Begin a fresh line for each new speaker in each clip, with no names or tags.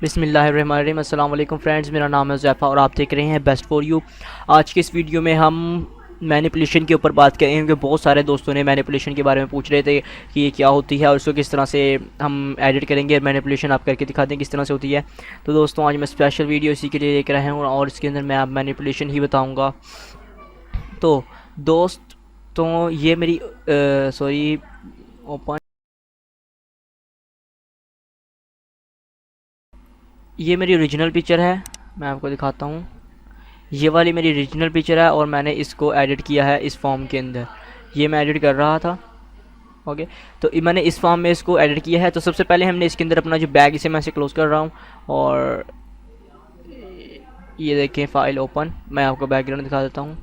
बिस्मिल्लाहिर्रहमानिर्रहीम। अस्सलाम वालेकुम फ्रेंड्स, मेरा नाम है ज़ैफ़ा और आप देख रहे हैं बेस्ट फॉर यू। आज की इस वीडियो में हम मैनिपुलेशन के ऊपर बात करेंगे। बहुत सारे दोस्तों ने मैनिपुलेशन के बारे में पूछ रहे थे कि ये क्या होती है और इसको किस तरह से हम एडिट करेंगे। मैनिपुलेशन आप करके दिखा दें किस तरह से होती है। तो दोस्तों आज मैं स्पेशल वीडियो इसी के लिए लेकर आया हूँ और इसके अंदर मैं आप मैनिपुलेशन ही बताऊँगा। तो दोस्तों ये मेरी सॉरी ओपन ये मेरी ओरिजिनल पिक्चर है, मैं आपको दिखाता हूँ। ये वाली मेरी ओरिजिनल पिक्चर है और मैंने इसको एडिट किया है इस फॉर्म के अंदर। ये मैं एडिट कर रहा था। ओके, तो मैंने इस फॉर्म में इसको एडिट किया है। तो सबसे पहले हमने इसके अंदर अपना जो बैग, इसे मैं इसे क्लोज कर रहा हूँ और ये देखें फाइल ओपन। मैं आपको बैकग्राउंड दिखा देता हूँ।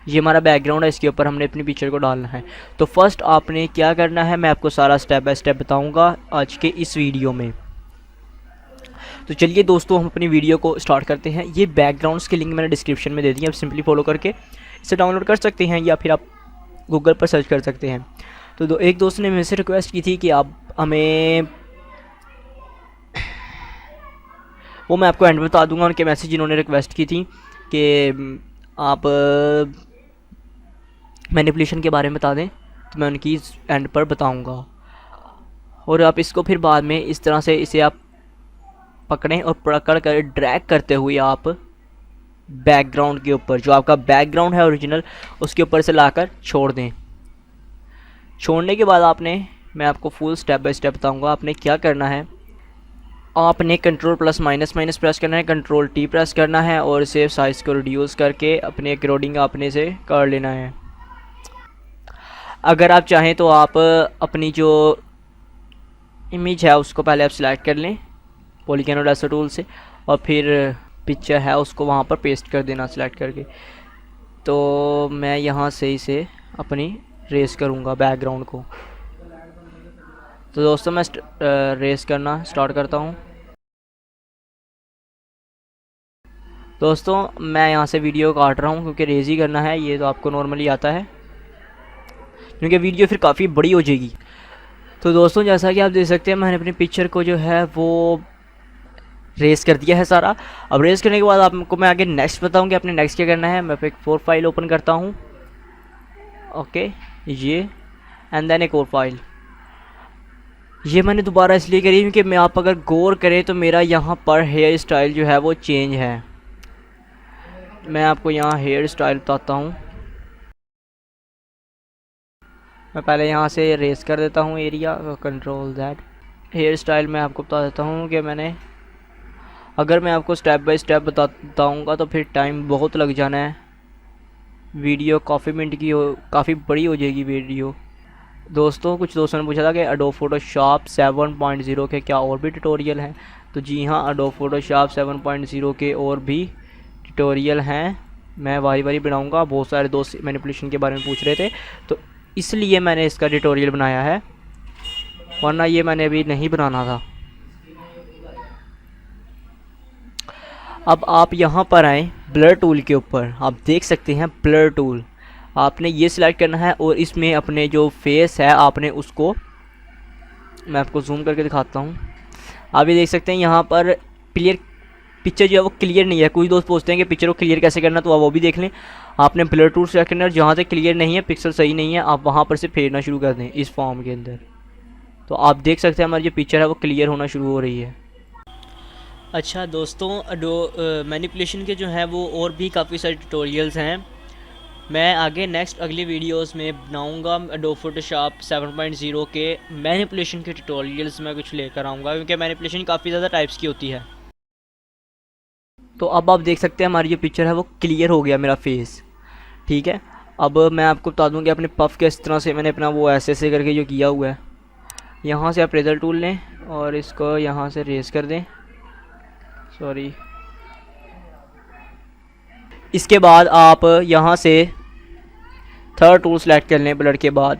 ये हमारा बैकग्राउंड है, इसके ऊपर हमने अपनी पिक्चर को डालना है। तो फर्स्ट आपने क्या करना है, मैं आपको सारा स्टेप बाय स्टेप बताऊँगा आज के इस वीडियो में। तो चलिए दोस्तों हम अपनी वीडियो को स्टार्ट करते हैं। ये बैकग्राउंड्स की लिंक मैंने डिस्क्रिप्शन में दे दी है, आप सिंपली फॉलो करके इसे डाउनलोड कर सकते हैं या फिर आप गूगल पर सर्च कर सकते हैं। तो एक दोस्त ने मुझसे रिक्वेस्ट की थी कि आप हमें, वो मैं आपको एंड में बता दूंगा उनके मैसेज जिन्होंने रिक्वेस्ट की थी कि आप मैनिपुलेशन के बारे में बता दें, तो मैं उनकी एंड पर बताऊंगा। और आप इसको फिर बाद में इस तरह से इसे आप पकड़ें और पकड़ कर ड्रैग करते हुए आप बैकग्राउंड के ऊपर, जो आपका बैकग्राउंड है ओरिजिनल, उसके ऊपर से लाकर छोड़ दें। छोड़ने के बाद आपने, मैं आपको फुल स्टेप बाय स्टेप बताऊंगा आपने क्या करना है। आपने control plus minus minus press करना है, कंट्रोल टी प्रेस करना है और इसे साइज़ को रिड्यूस करके अपने अकॉर्डिंग आपने इसे कर लेना है। अगर आप चाहें तो आप अपनी जो इमेज है उसको पहले आप सिलेक्ट कर लें पॉलीगन और लेसर टूल से, और फिर पिक्चर है उसको वहाँ पर पेस्ट कर देना सिलेक्ट करके। तो मैं यहाँ से इसे अपनी रेस करूँगा बैकग्राउंड को। तो दोस्तों मैं रेस करना स्टार्ट करता हूँ। दोस्तों मैं यहाँ से वीडियो काट रहा हूँ क्योंकि रेस ही करना है, ये तो आपको नॉर्मली आता है, क्योंकि वीडियो फिर काफ़ी बड़ी हो जाएगी। तो दोस्तों जैसा कि आप देख सकते हैं मैंने अपनी पिक्चर को जो है वो रेस कर दिया है सारा। अब रेस करने के बाद आपको मैं आगे नेक्स्ट बताऊँ कि आपने नेक्स्ट क्या करना है। मैं एक 4 फाइल ओपन करता हूँ। ओके, ये एंड देन एक और फाइल। ये मैंने दोबारा इसलिए करी क्योंकि मैं, आप अगर गौर करें तो मेरा यहाँ पर हेयर स्टाइल जो है वो चेंज है। मैं आपको यहाँ हेयर स्टाइल बताता हूँ। मैं पहले यहाँ से रेस कर देता हूँ area, control that. Hair style मैं आपको बता देता हूँ कि मैंने, अगर मैं आपको स्टेप बाय स्टेप बताऊँगा तो फिर टाइम बहुत लग जाना है। वीडियो काफ़ी मिनट की हो, काफ़ी बड़ी हो जाएगी वीडियो। दोस्तों कुछ दोस्तों ने पूछा था कि एडोब फोटोशॉप 7.0 के क्या और भी ट्यूटोरियल हैं। तो जी हाँ, एडोब फोटोशॉप 7.0 के और भी ट्यूटोरियल हैं। मैं बारी बारी बनाऊँगा। बहुत सारे दोस्त मैनिपुलेशन के बारे में पूछ रहे थे तो इसलिए मैंने इसका ट्यूटोरियल बनाया है, वरना ये मैंने अभी नहीं बनाना था। अब आप यहाँ पर आएँ ब्लर टूल के ऊपर, आप देख सकते हैं ब्लर टूल, आपने ये सिलेक्ट करना है और इसमें अपने जो फेस है आपने उसको, मैं आपको जूम करके दिखाता हूँ। आप ये देख सकते हैं यहाँ पर क्लियर पिक्चर जो है वो क्लियर नहीं है। कुछ दोस्त पूछते हैं कि पिक्चर को क्लियर कैसे करना, तो आप वो भी देख लें। आपने ब्लर टूल सेलेक्ट करना है और जहाँ तक क्लियर नहीं है, पिक्सल सही नहीं है, आप वहाँ पर से फेरना शुरू कर दें इस फॉर्म के अंदर। तो आप देख सकते हैं हमारी जो पिक्चर है वो क्लियर होना शुरू हो रही है। अच्छा दोस्तों, मैनिपुलेशन के जो हैं वो और भी काफ़ी सारे ट्यूटोरियल्स हैं। मैं आगे नेक्स्ट अगली वीडियोस में बनाऊंगा एडोब फोटोशॉप 7.0 के मैनिपुलेशन के ट्यूटोरियल्स में कुछ लेकर आऊँगा, क्योंकि मैनिपुलेशन काफ़ी ज़्यादा टाइप्स की होती है। तो अब आप देख सकते हैं हमारी जो पिक्चर है वो क्लियर हो गया मेरा फेस, ठीक है। अब मैं आपको बता दूँ कि अपने पफ के इस तरह से मैंने अपना वो ऐसे करके जो किया हुआ है, यहाँ से आप रेजर टूल लें और इसको यहाँ से रेस कर दें, सॉरी। इसके बाद आप यहाँ से थर्ड टूल सेलेक्ट कर लें ब्लर के बाद,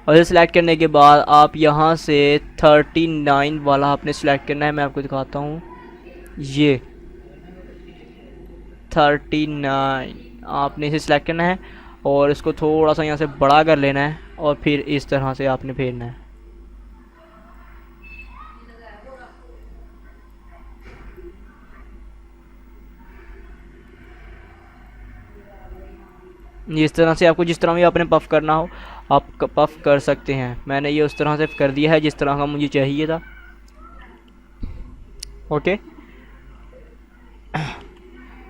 और इसे सेलेक्ट करने के बाद आप यहाँ से 39 वाला आपने सेलेक्ट करना है। मैं आपको दिखाता हूँ, ये 39 आपने इसे सेलेक्ट करना है और इसको थोड़ा सा यहाँ से बड़ा कर लेना है और फिर इस तरह से आपने फेरना है। इस तरह से आपको जिस तरह भी आपने पफ़ करना हो आप पफ़ कर सकते हैं। मैंने ये उस तरह से कर दिया है जिस तरह का मुझे चाहिए था। ओके,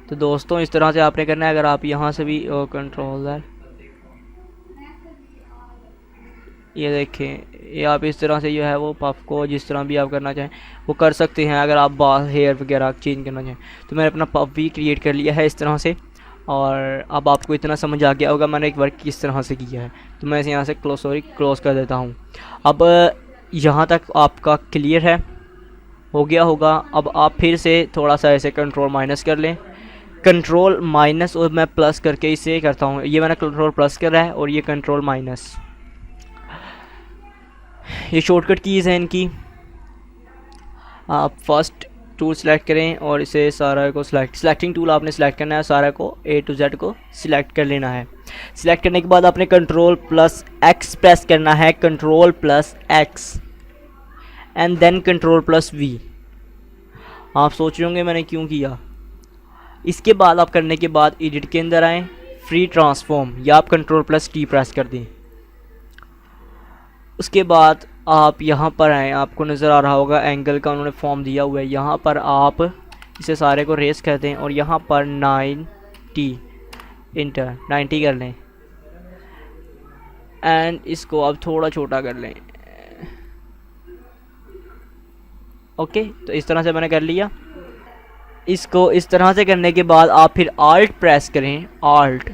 तो दोस्तों इस तरह से आपने करना है। अगर आप यहाँ से भी कंट्रोलर, ये देखें, ये आप इस तरह से जो है वो पफ को जिस तरह भी आप करना चाहें वो कर सकते हैं। अगर आप बाल हेयर वगैरह चेंज करना चाहें तो मैंने अपना पफ भी क्रिएट कर लिया है इस तरह से। और अब आपको इतना समझ आ गया होगा मैंने एक वर्क किस तरह से किया है। तो मैं इसे यहाँ से क्लोज कर देता हूँ। अब यहाँ तक आपका क्लियर है, हो गया होगा। अब आप फिर से थोड़ा सा ऐसे कंट्रोल माइनस कर लें, कंट्रोल माइनस और मैं प्लस करके इसे करता हूँ। ये मैंने कंट्रोल प्लस करा है और ये कंट्रोल माइनस, ये शॉर्टकट कीज़ हैं इनकी। आप फर्स्ट टूल सेलेक्ट करें और इसे सारा को सिलेक्टिंग टूल आपने सेलेक्ट करना है, सारा को A to Z को सिलेक्ट कर लेना है। सिलेक्ट करने के बाद आपने कंट्रोल प्लस X प्रेस करना है, control plus X and then control plus V। आप सोच रहे होंगे मैंने क्यों किया। इसके बाद आप करने के बाद एडिट के अंदर आएँ, फ्री ट्रांसफॉर्म, या आप कंट्रोल प्लस T प्रेस कर दें। उसके बाद आप यहाँ पर आएँ, आपको नज़र आ रहा होगा एंगल का उन्होंने फॉर्म दिया हुआ है। यहाँ पर आप इसे सारे को रेस कर दें और यहाँ पर 90 इंटर 90 कर लें एंड इसको आप थोड़ा छोटा कर लें। ओके, तो इस तरह से मैंने कर लिया। इसको इस तरह से करने के बाद आप फिर आल्ट प्रेस करें, आल्ट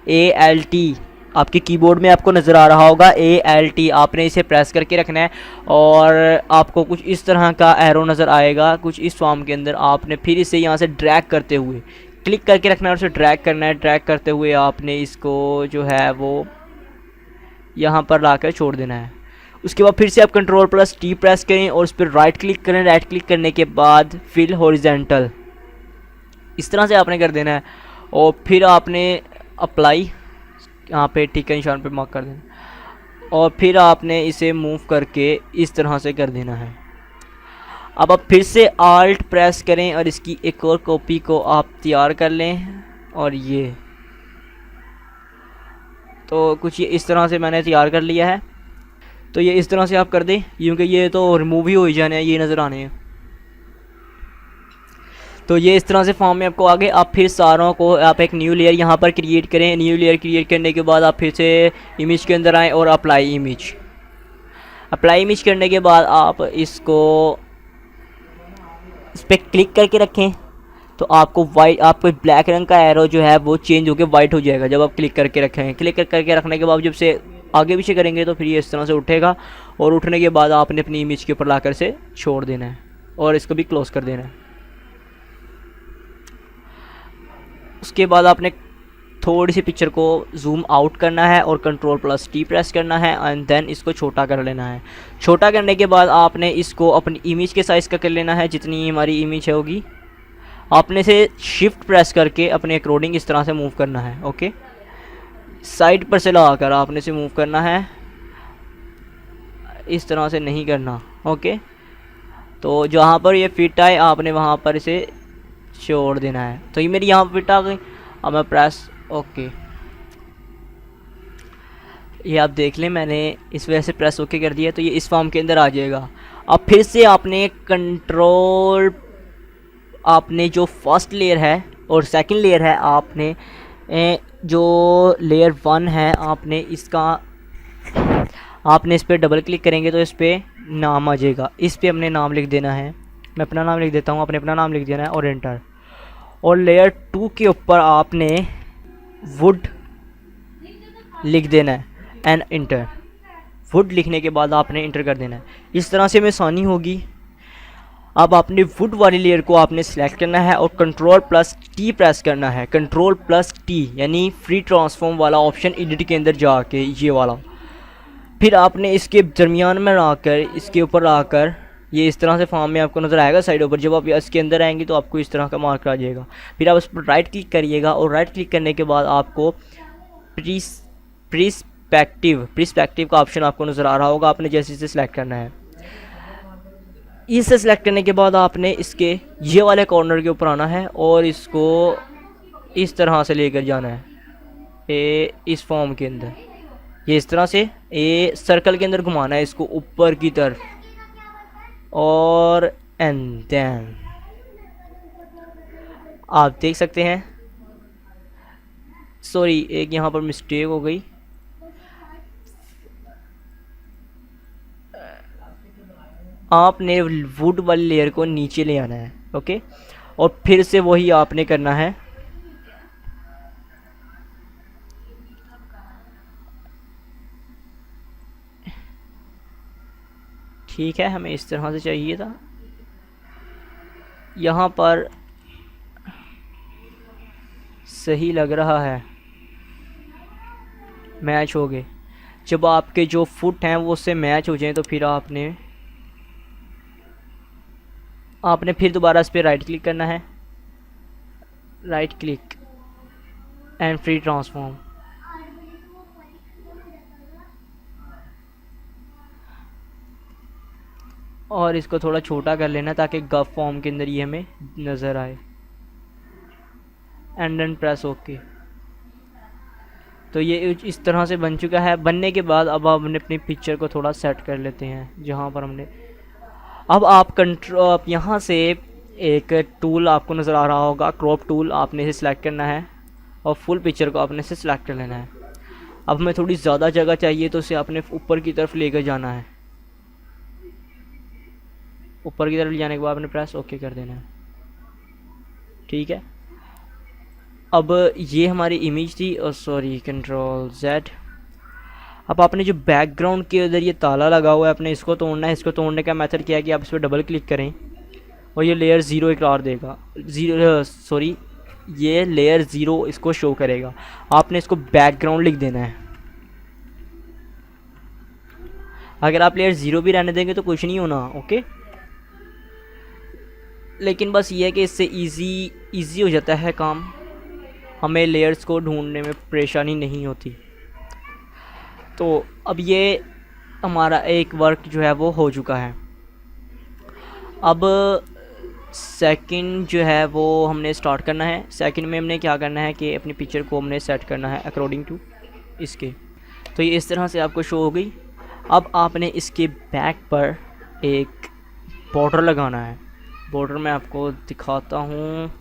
ALT, आपके कीबोर्ड में आपको नज़र आ रहा होगा ALT, आपने इसे प्रेस करके रखना है और आपको कुछ इस तरह का एरो नज़र आएगा कुछ इस फॉर्म के अंदर। आपने फिर इसे यहाँ से ड्रैग करते हुए क्लिक करके रखना है और उसे ड्रैग करना है। ड्रैग करते हुए आपने इसको जो है वो यहाँ पर ला कर छोड़ देना है। उसके बाद फिर से आप कंट्रोल प्लस T प्रेस करें और उस पर राइट क्लिक करें। राइट क्लिक करने के बाद फिल हॉरिजेंटल, इस तरह से आपने कर देना है और फिर आपने अप्लाई यहाँ पे टिक के निशान पे मार्क कर देना और फिर आपने इसे मूव करके इस तरह से कर देना है। अब आप फिर से आल्ट प्रेस करें और इसकी एक और कॉपी को आप तैयार कर लें और ये तो कुछ ये इस तरह से मैंने तैयार कर लिया है। तो ये इस तरह से आप कर दें क्योंकि ये तो रिमूव ही हो ही जाने हैं, ये नज़र आने हैं। तो ये इस तरह से फॉर्म में आपको आगे आप फिर सारों को आप एक न्यू लेयर यहाँ पर क्रिएट करें। न्यू लेयर क्रिएट करने के बाद आप फिर से इमेज के अंदर आएँ और अप्लाई इमेज। अप्लाई इमेज करने के बाद आप इसको इस पर क्लिक करके रखें तो आपको वाइट, आपको ब्लैक रंग का एरो जो है वो चेंज होकर वाइट हो जाएगा जब आप क्लिक करके रखेंगे। क्लिक करके रखने के बाद जब से आगे पीछे करेंगे तो फिर ये इस तरह से उठेगा और उठने के बाद आपने अपनी इमेज के ऊपर लाकर से छोड़ देना है और इसको भी क्लोज कर देना है। उसके बाद आपने थोड़ी सी पिक्चर को जूम आउट करना है और कंट्रोल प्लस T प्रेस करना है एंड देन इसको छोटा कर लेना है। छोटा करने के बाद आपने इसको अपनी इमेज के साइज़ का कर लेना है, जितनी हमारी इमेज होगी आपने इसे शिफ्ट प्रेस करके अपने अकॉर्डिंग इस तरह से मूव करना है। ओके, साइड पर से लगाकर आपने इसे मूव करना है, इस तरह से नहीं करना। ओके, तो जहाँ पर ये फिट आए आपने वहाँ पर इसे छोड़ देना है। तो ये मेरी यहाँ फिट आ गई। अब मैं प्रेस ओके, ये आप देख लें मैंने इस वजह से प्रेस ओके कर दिया तो ये इस फॉर्म के अंदर आ जाएगा। अब फिर से आपने कंट्रोल, आपने जो फर्स्ट लेयर है और सेकंड लेयर है, आपने जो लेयर 1 है आपने इसका, आपने इस पर डबल क्लिक करेंगे तो इस पर नाम आ जाएगा। इस पर अपने नाम लिख देना है, मैं अपना नाम लिख देता हूँ, आपने अपना नाम लिख देना है और एंटर। और लेयर 2 के ऊपर आपने वुड लिख देना है एंड इंटर। वुड लिखने के बाद आपने इंटर कर देना है। इस तरह से में आसानी होगी। अब आपने वुड वाली लेयर को आपने सेलेक्ट करना है और कंट्रोल प्लस T प्रेस करना है। कंट्रोल प्लस T यानी फ्री ट्रांसफॉर्म वाला ऑप्शन एडिट के अंदर जाके ये वाला, फिर आपने इसके दरमियान में आकर इसके ऊपर आकर ये इस तरह से फॉर्म में आपको नज़र आएगा साइड ऊपर। जब आप इसके अंदर आएंगे तो आपको इस तरह का मार्कर आ जाएगा। फिर आप उस पर राइट क्लिक करिएगा और राइट क्लिक करने के बाद आपको प्रिस्पेक्टिव का ऑप्शन आपको नज़र आ रहा होगा, आपने जैसे इसे सिलेक्ट करना है। इसे सिलेक्ट करने के बाद आपने इसके ये वाले कॉर्नर के ऊपर आना है और इसको इस तरह से लेकर जाना है। इस फॉर्म के अंदर ये इस तरह से सर्कल के अंदर घुमाना है इसको ऊपर की तरफ, और एंड देन आप देख सकते हैं, सॉरी एक यहाँ पर मिस्टेक हो गई, आपने वुड वाली लेयर को नीचे ले आना है। ओके, और फिर से वही आपने करना है, ठीक है, हमें इस तरह से चाहिए था। यहाँ पर सही लग रहा है, मैच हो गए। जब आपके जो फुट हैं वो उससे मैच हो जाएं तो फिर आपने फिर दोबारा इस पर राइट क्लिक करना है, right click and free transform. और इसको थोड़ा छोटा कर लेना ताकि गफ फॉर्म के अंदर ये हमें नज़र आए, एंड देन प्रेस ओके। तो ये इस तरह से बन चुका है। बनने के बाद अब हमने अपनी पिक्चर को थोड़ा सेट कर लेते हैं जहाँ पर हमने, अब आप यहाँ से एक टूल आपको नज़र आ रहा होगा, क्रॉप टूल, आपने इसे सिलेक्ट करना है और फुल पिक्चर को आपने से सिलेक्ट कर लेना है। अब हमें थोड़ी ज़्यादा जगह चाहिए तो इसे आपने ऊपर की तरफ लेकर जाना है, ऊपर की तरफ ले जाने के बाद आपने प्रेस ओके कर देना है, ठीक है। अब ये हमारी इमेज थी, और सॉरी कंट्रोल जेड। अब आपने जो बैकग्राउंड के अंदर ये ताला लगा हुआ है, आपने इसको तोड़ना है। इसको तोड़ने का मेथड क्या है कि आप इस पर डबल क्लिक करें और ये लेयर ज़ीरो इकरार देगा, ये लेयर ज़ीरो इसको शो करेगा। आपने इसको बैकग्राउंड लिख देना है। अगर आप लेयर ज़ीरो भी रहने देंगे तो कुछ नहीं होना, ओके। लेकिन बस ये है कि इससे इजी हो जाता है काम, हमें लेयर्स को ढूंढने में परेशानी नहीं होती। तो अब ये हमारा एक वर्क जो है वो हो चुका है। अब सेकंड जो है वो हमने स्टार्ट करना है। सेकंड में हमने क्या करना है कि अपनी पिक्चर को हमने सेट करना है अकॉर्डिंग टू इसके। तो ये इस तरह से आपको शो हो गई। अब आपने इसके बैक पर एक बॉर्डर लगाना है। बॉर्डर मैं आपको दिखाता हूँ,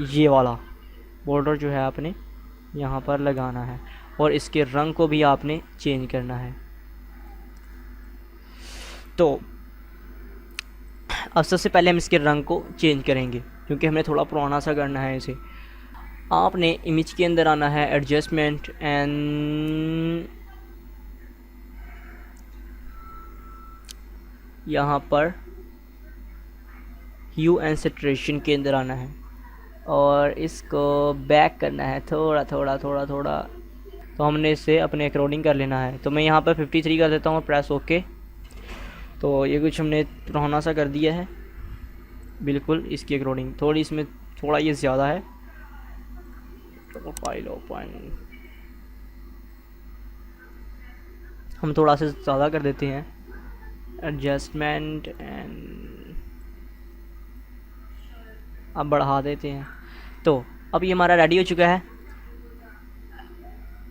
ये वाला बॉर्डर जो है आपने यहाँ पर लगाना है, और इसके रंग को भी आपने चेंज करना है। तो अब सबसे पहले हम इसके रंग को चेंज करेंगे क्योंकि हमें थोड़ा पुराना सा करना है इसे। आपने इमेज के अंदर आना है, एडजस्टमेंट एंड यहाँ पर ह्यू एंड सैचुरेशन के अंदर आना है और इसको बैक करना है थोड़ा थोड़ा थोड़ा थोड़ा। तो हमने इसे अपने अकॉर्डिंग कर लेना है। तो मैं यहाँ पर 53 कर देता हूँ, प्रेस ओके। तो ये कुछ हमने पुराना सा कर दिया है बिल्कुल इसके अकॉर्डिंग। थोड़ी इसमें थोड़ा ये ज़्यादा है, प्रोफाइल ओपन हम थोड़ा सा ज़्यादा कर देते हैं, एडजस्टमेंट एंड अब बढ़ा देते हैं। तो अब ये हमारा रेडी हो चुका है।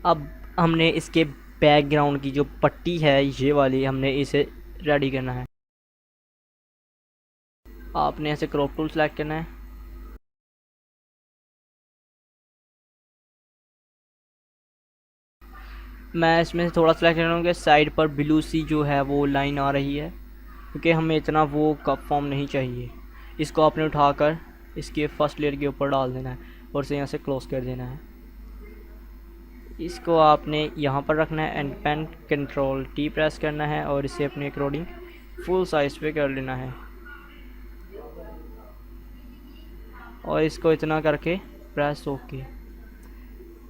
अब हमने इसके बैकग्राउंड की जो पट्टी है ये वाली, हमने इसे रेडी करना है। आपने ऐसे क्रॉप टूल सेलेक्ट करना है, मैं इसमें से थोड़ा सेलेक्ट कर रहा हूँ कि साइड पर ब्लू सी जो है वो लाइन आ रही है क्योंकि हमें इतना वो कप फॉर्म नहीं चाहिए। इसको आपने उठाकर इसके फर्स्ट लेयर के ऊपर डाल देना है और इसे यहाँ से क्लोज कर देना है। इसको आपने यहाँ पर रखना है and pain control T press करना है और इसे अपने अकॉर्डिंग फुल साइज पे कर लेना है और इसको इतना करके प्रेस ओके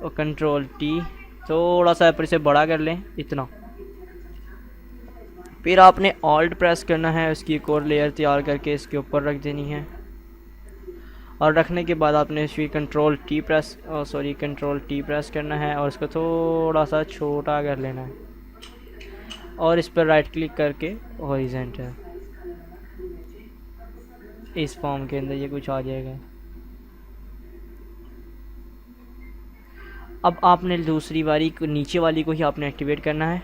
और कंट्रोल टी थोड़ा सा पर इसे बड़ा कर लें इतना। फिर आपने ऑल्ट प्रेस करना है, उसकी एक और लेयर तैयार करके इसके ऊपर रख देनी है और रखने के बाद आपने इसकी कंट्रोल टी प्रेस करना है और इसको थोड़ा सा छोटा कर लेना है और इस पर राइट क्लिक करके हॉरिजॉन्टल इस फॉर्म के अंदर ये कुछ आ जाएगा। अब आपने दूसरी वाली को, नीचे वाली को ही आपने एक्टिवेट करना है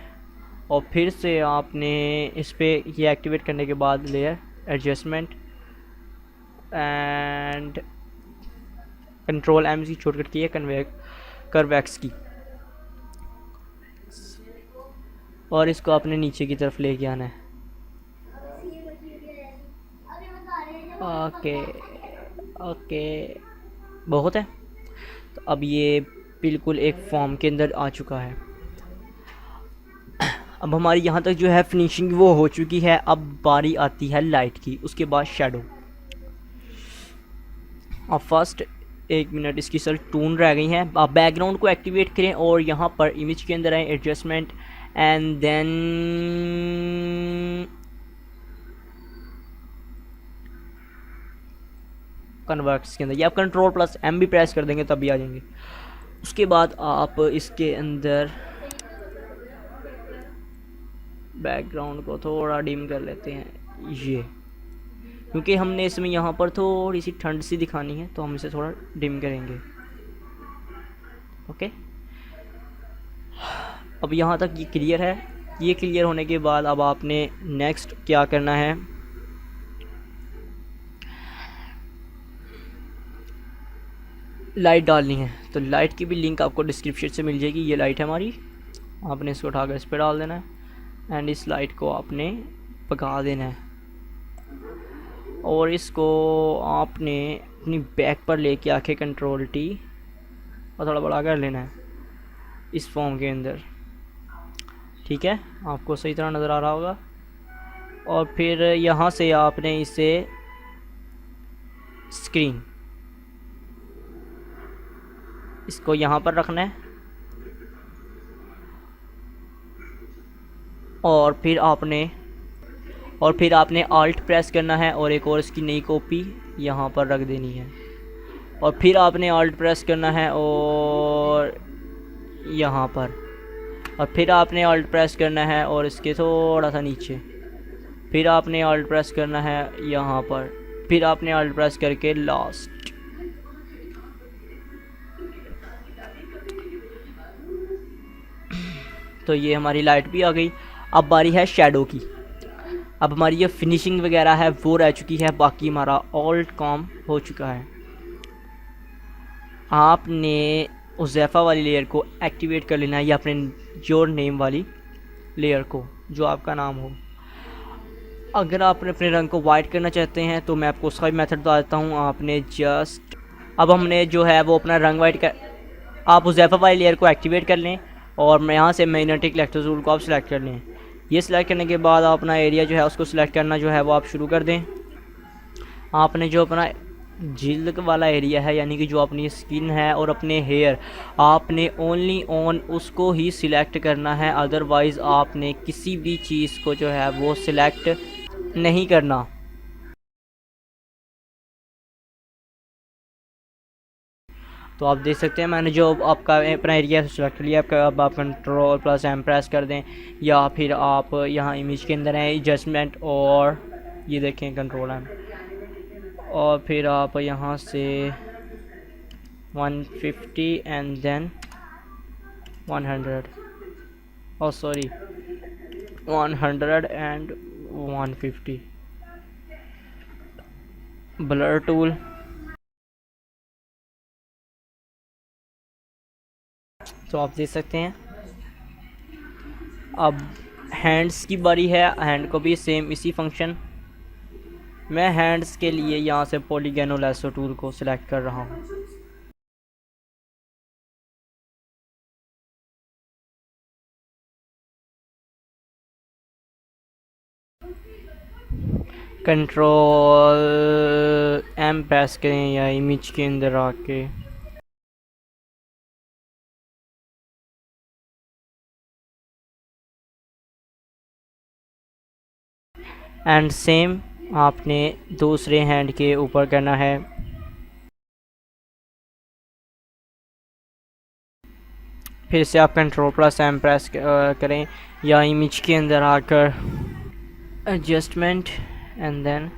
और फिर से आपने इस पर ये एक्टिवेट करने के बाद layer adjustment and control M की शॉर्टकट की है कर्वेक्स की, और इसको आपने नीचे की तरफ लेके आना है। ओके ओके, बहुत है। तो अब ये बिल्कुल एक फॉर्म के अंदर आ चुका है। अब हमारी यहाँ तक जो है फिनिशिंग वो हो चुकी है। अब बारी आती है लाइट की, उसके बाद शेडो। अब फर्स्ट 1 मिनट इसकी सिर्फ टून रह गई हैं। आप बैकग्राउंड को एक्टिवेट करें और यहाँ पर इमेज के अंदर आए, एडजस्टमेंट एंड देन कन्वर्ट्स के अंदर, या आप कंट्रोल प्लस एम भी प्रेस कर देंगे तब भी आ जाएंगे। उसके बाद आप इसके अंदर बैकग्राउंड को थोड़ा डिम कर लेते हैं ये, क्योंकि हमने इसमें यहाँ पर थोड़ी सी ठंड सी दिखानी है तो हम इसे थोड़ा डिम करेंगे। ओके, अब यहाँ तक ये क्लियर है। ये क्लियर होने के बाद अब आपने नेक्स्ट क्या करना है, लाइट डालनी है। तो लाइट की भी लिंक आपको डिस्क्रिप्शन से मिल जाएगी। ये लाइट है हमारी, आपने इसको उठाकर इस पर डाल देना है एंड इस लाइट को आपने पका देना है और इसको आपने अपनी बैक पर लेके आके कंट्रोल टी और थोड़ा बड़ा कर लेना है इस फॉर्म के अंदर। ठीक है, आपको सही तरह नज़र आ रहा होगा। और फिर यहाँ से आपने इसे स्क्रीन, इसको यहाँ पर रखना है और फिर आपने आल्ट प्रेस करना है और एक और इसकी नई कॉपी यहाँ पर रख देनी है और फिर आपने आल्ट प्रेस करना है और यहाँ पर, और फिर आपने आल्ट प्रेस करना है और इसके थोड़ा सा नीचे, फिर आपने आल्ट प्रेस करना है यहाँ पर, फिर आपने आल्ट प्रेस करके लास्ट। तो ये हमारी लाइट भी आ गई। अब बारी है शेडो की। अब हमारी ये फिनिशिंग वगैरह है वो रह चुकी है, बाकी हमारा ऑल्ट काम हो चुका है। आपने उज़ैफ़ा वाली लेयर को एक्टिवेट कर लेना है या अपने योर नेम वाली लेयर को, जो आपका नाम हो। अगर आप अपने रंग को वाइट करना चाहते हैं तो मैं आपको उसका भी मेथड बता देता हूँ। आपने जस्ट, अब हमने जो है वो अपना रंग वाइट कर, आप उज़ैफ़ा वाली लेयर को एक्टिवेट कर लें और मैं यहाँ से मैग्नेटिक लेक्चर टूल को आप सिलेक्ट कर लें। ये सिलेक्ट करने के बाद अपना एरिया जो है उसको सिलेक्ट करना जो है वो आप शुरू कर दें। आपने जो अपना जिल्द वाला एरिया है, यानी कि जो अपनी स्किन है और अपने हेयर, आपने ओनली ऑन उसको ही सिलेक्ट करना है, अदरवाइज़ आपने किसी भी चीज़ को जो है वो सिलेक्ट नहीं करना। तो आप देख सकते हैं मैंने जो आपका अपना एरिया सेलेक्ट लिया। आपका अब आप कंट्रोल प्लस एम प्रेस कर दें या फिर आप यहाँ इमेज के अंदर हैं एडजस्टमेंट और ये देखें कंट्रोल एम, और फिर आप यहाँ से 150 एंड देन 100, और सॉरी 100 एंड 150 ब्लर टूल। तो आप देख सकते हैं अब हैंड्स की बारी है। हैंड को भी सेम इसी फंक्शन, मैं हैंड्स के लिए यहाँ से पॉलीगोनल लैसो टूल को सिलेक्ट कर रहा हूँ। कंट्रोल एम प्रेस करें या इमेज के अंदर आके एंड सेम आपने दूसरे हैंड के ऊपर करना है। फिर से आप कंट्रोल प्लस एम प्रेस करें या इमेज के अंदर आकर एडजस्टमेंट एंड देन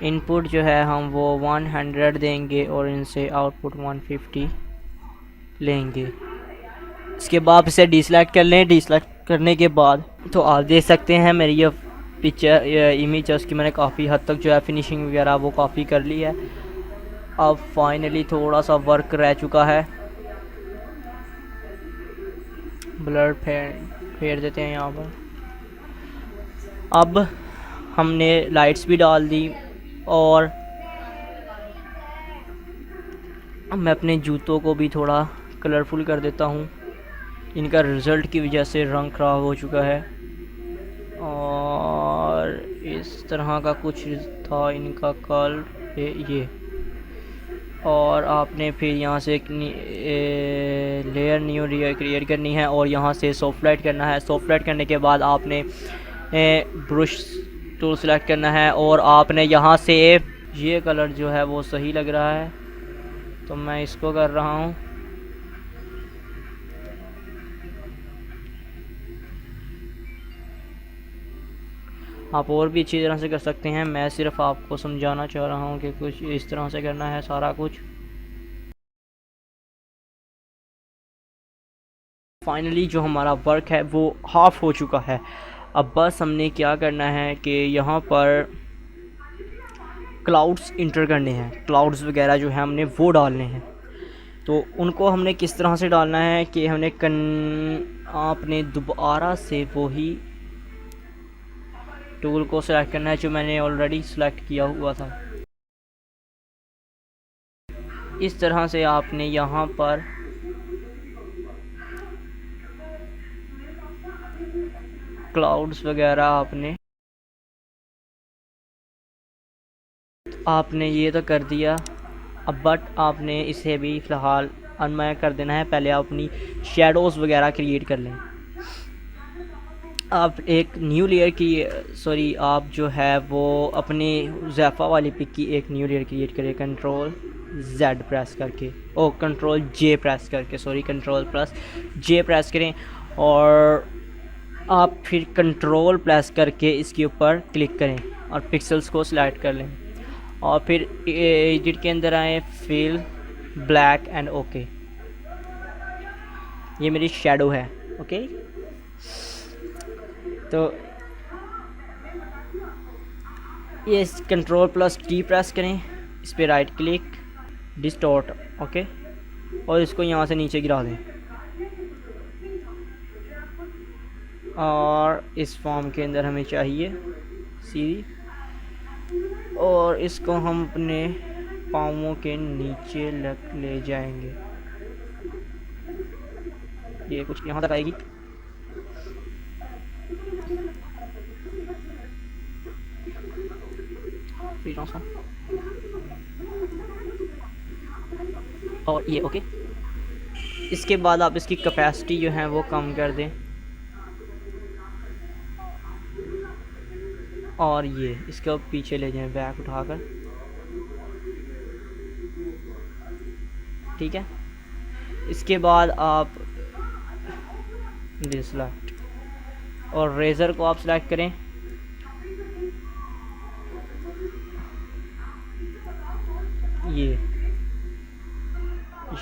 इनपुट जो है हम वो 100 देंगे और इनसे आउटपुट 150 लेंगे। इसके बाद इसे डीसेलेक्ट कर लें। डीसेलेक्ट करने के बाद तो आप देख सकते हैं मेरी ये पिक्चर इमेज है उसकी मैंने काफ़ी हद तक जो है फिनिशिंग वगैरह वो काफ़ी कर ली है। अब फाइनली थोड़ा सा वर्क रह चुका है। ब्लर फेर देते हैं यहाँ पर। अब हमने लाइट्स भी डाल दी और मैं अपने जूतों को भी थोड़ा कलरफुल कर देता हूँ। इनका रिज़ल्ट की वजह से रंग ख़राब हो चुका है और इस तरह का कुछ था इनका कलर ये। और आपने फिर यहाँ से एक लेयर न्यू लेयर क्रिएट करनी है और यहाँ से सॉफ्ट लाइट करना है। सॉफ्ट लाइट करने के बाद आपने ब्रश टूल सेलेक्ट करना है और आपने यहाँ से ये कलर जो है वो सही लग रहा है तो मैं इसको कर रहा हूँ। आप और भी अच्छी तरह से कर सकते हैं, मैं सिर्फ आपको समझाना चाह रहा हूँ कि कुछ इस तरह से करना है सारा कुछ। फाइनली जो हमारा वर्क है वो हाफ हो चुका है। अब बस हमने क्या करना है कि यहाँ पर क्लाउड्स इंटर करने हैं। क्लाउड्स वगैरह जो है हमने वो डालने हैं। तो उनको हमने किस तरह से डालना है कि हमने आपने दोबारा से वही टूल को सिलेक्ट करना है जो मैंने ऑलरेडी सिलेक्ट किया हुआ था। इस तरह से आपने यहाँ पर क्लाउड्स वगैरह आपने ये तो कर दिया। अब बट आपने इसे भी फ़िलहाल अनमैक कर देना है। पहले आप अपनी शेडोज़ वगैरह क्रिएट कर लें। आप एक न्यू लेयर की आप जो है वो अपनी ज़ैफ़ा वाली पिक की एक न्यू लेयर क्रिएट करें कंट्रोल Z प्रेस करके, कंट्रोल J प्रेस करके, कंट्रोल प्लस J प्रेस करें और आप फिर कंट्रोल प्रेस करके इसके ऊपर क्लिक करें और पिक्सल्स को सिलेक्ट कर लें और फिर एडिट के अंदर आए, फिल ब्लैक एंड ओके। ये मेरी शेडो है। ओके तो ये कंट्रोल प्लस T प्रेस करें, इस पर राइट क्लिक, डिस्टॉर्ट, ओके, और इसको यहाँ से नीचे गिरा दें और इस फॉर्म के अंदर हमें चाहिए सीधी और इसको हम अपने पाँवों के नीचे ले जाएंगे। ये कुछ यहाँ तक आएगी। और ये ओके। इसके बाद आप इसकी कैपेसिटी जो है वो कम कर दें और ये इसको पीछे ले जाएं बैक उठाकर, ठीक है। इसके बाद आप डिसलेक्ट और रेज़र को आप सेलेक्ट करें।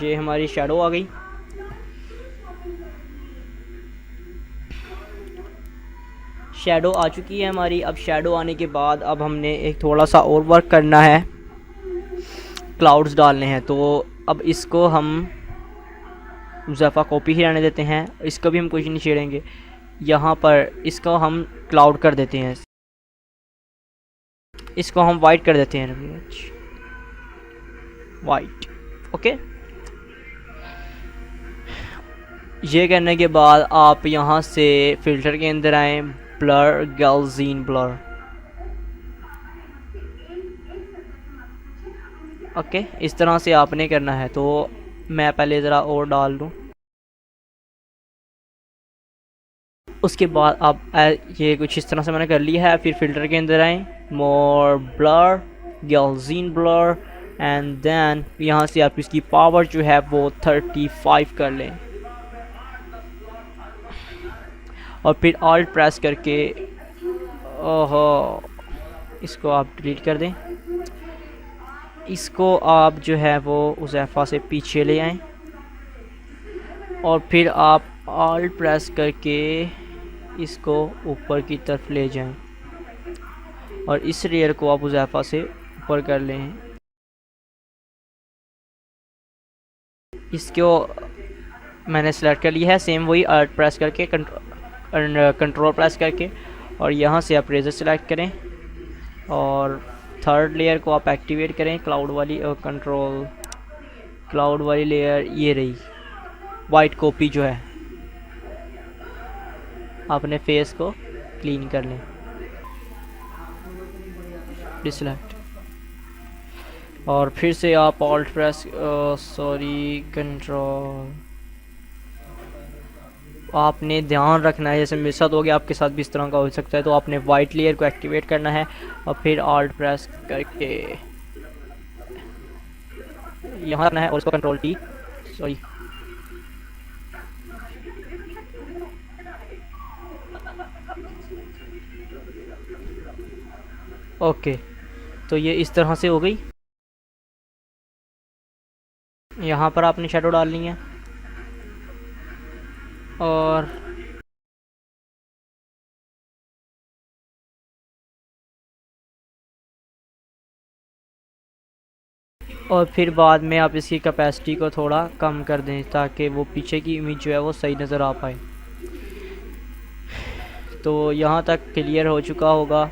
ये हमारी शैडो आ गई। शैडो आ चुकी है हमारी। अब शैडो आने के बाद अब हमने एक थोड़ा सा और वर्क करना है, क्लाउड्स डालने हैं। तो अब इसको हम ज़ैफ़ा कॉपी ही रहने देते हैं, इसको भी हम कुछ नहीं छेड़ेंगे। यहाँ पर इसको हम क्लाउड कर देते हैं, इसको हम वाइट कर देते हैं, वाइट, ओके। ये करने के बाद आप यहाँ से फ़िल्टर के अंदर आएँ, ब्लर, गैल्जीन ब्लर, ओके। इस तरह से आपने करना है। तो मैं पहले ज़रा और डाल दूँ, उसके बाद आप ये कुछ इस तरह से मैंने कर लिया है। फिर फ़िल्टर के अंदर आएँ, मोर ब्लर, गैल्जीन ब्लर, एंड देन यहाँ से आप इसकी पावर जो है वो 35 कर लें और फिर ऑल्ट प्रेस करके ओहो इसको आप डिलीट कर दें। इसको आप जो है वो ज़ैफ़ा से पीछे ले आएँ और फिर आप ऑल्ट प्रेस करके इसको ऊपर की तरफ ले जाएं और इस लेयर को आप हुज़ैफा से ऊपर कर लें। इसको मैंने सेलेक्ट कर लिया है, सेम वही ऑल्ट प्रेस करके कंट्रोल प्रेस करके, और यहाँ से आप रेजर सेलेक्ट करें और थर्ड लेयर को आप एक्टिवेट करें, क्लाउड वाली, और कंट्रोल क्लाउड वाली लेयर ये रही वाइट कॉपी जो है, अपने फेस को क्लीन कर लें, डिसलेक्ट, और फिर से आप ऑल्ट प्रेस कंट्रोल, आपने ध्यान रखना है, जैसे मेरे साथ हो गया आपके साथ भी इस तरह का हो सकता है, तो आपने वाइट लेयर को एक्टिवेट करना है और फिर ऑल्ट प्रेस करके यहाँ रखना है और उसको कंट्रोल टी, सॉरी ओके। तो ये इस तरह से हो गई। यहाँ पर आपने शेडो डालनी है और फिर बाद में आप इसकी कैपेसिटी को थोड़ा कम कर दें ताकि वो पीछे की इमेज जो है वो सही नज़र आ पाए। तो यहाँ तक क्लियर हो चुका होगा।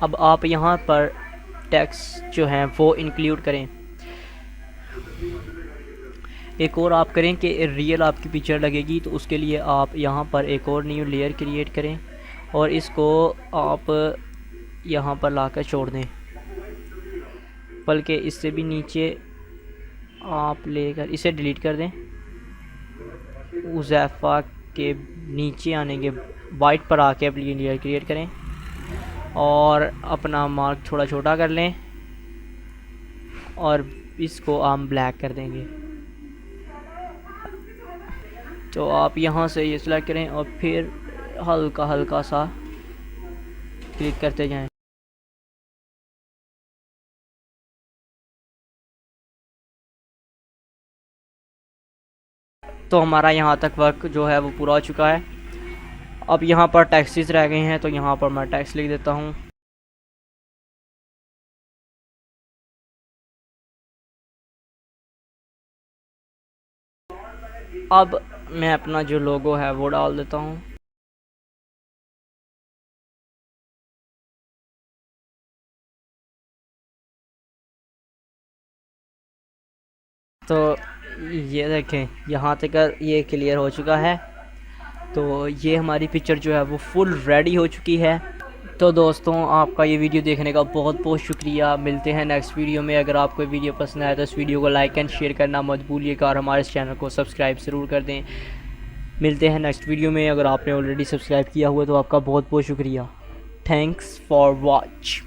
अब आप यहाँ पर टेक्स्ट जो हैं वो इंक्लूड करें। एक और आप करें कि रियल आपकी पिक्चर लगेगी, तो उसके लिए आप यहाँ पर एक और न्यू लेयर क्रिएट करें और इसको आप यहाँ पर लाकर छोड़ दें, बल्कि इससे भी नीचे आप लेकर इसे डिलीट कर दें। हुज़ैफा के नीचे आने के वाइट पर आके अपनी लेयर क्रिएट करें और अपना मार्क थोड़ा छोटा कर लें और इसको हम ब्लैक कर देंगे। तो आप यहाँ से ये सिलेक्ट करें और फिर हल्का हल्का सा क्लिक करते जाएं। तो हमारा यहाँ तक वर्क जो है वो पूरा हो चुका है। अब यहाँ पर टैक्सेस रह गए हैं, तो यहाँ पर मैं टैक्स लिख देता हूँ। अब मैं अपना जो लोगो है वो डाल देता हूँ। तो ये देखें, यहाँ तक ये क्लियर हो चुका है। तो ये हमारी पिक्चर जो है वो फुल रेडी हो चुकी है। तो दोस्तों, आपका ये वीडियो देखने का बहुत बहुत शुक्रिया। मिलते हैं नेक्स्ट वीडियो में। अगर आपको वीडियो पसंद आए तो इस वीडियो को लाइक एंड शेयर करना मत भूलिएगा और हमारे इस चैनल को सब्सक्राइब ज़रूर कर दें। मिलते हैं नेक्स्ट वीडियो में। अगर आपने ऑलरेडी सब्सक्राइब किया हुआ तो आपका बहुत बहुत शुक्रिया। Thanks for watch.